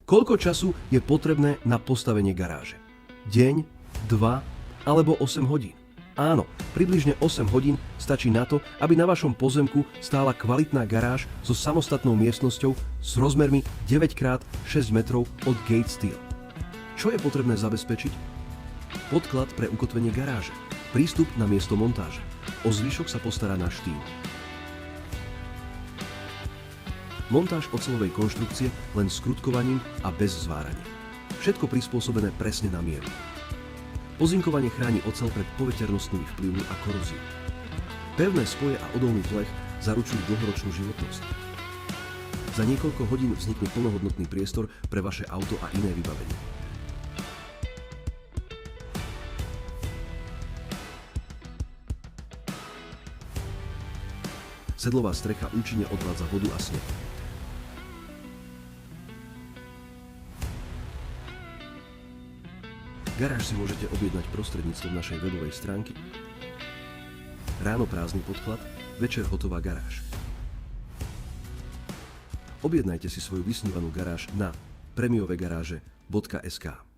Koľko času je potrebné na postavenie garáže? Deň, 2 alebo 8 hodín? Áno, približne 8 hodín stačí na to, aby na vašom pozemku stála kvalitná garáž so samostatnou miestnosťou s rozmermi 9x6 metrov od Gate Steel. Čo je potrebné zabezpečiť? Podklad pre ukotvenie garáže, prístup na miesto montáže. O zvyšok sa postará náš tím. Montáž oceľovej konštrukcie len skrutkovaním a bez zvárania. Všetko prispôsobené presne na mieru. Ozinkovanie chráni oceľ pred poveternostnými vplyvmi a koróziou. Pevné spoje a odolný plech zaručujú dlhoročnú životnosť. Za niekoľko hodín vznikne plnohodnotný priestor pre vaše auto a iné vybavenie. Sedlová strecha účinne odvádza vodu a sneh. Garáž si môžete objednať prostredníctvom našej webovej stránky. Ráno prázdny podklad, večer hotová garáž. Objednajte si svoju vysnívanú garáž na premiovegaráže.sk.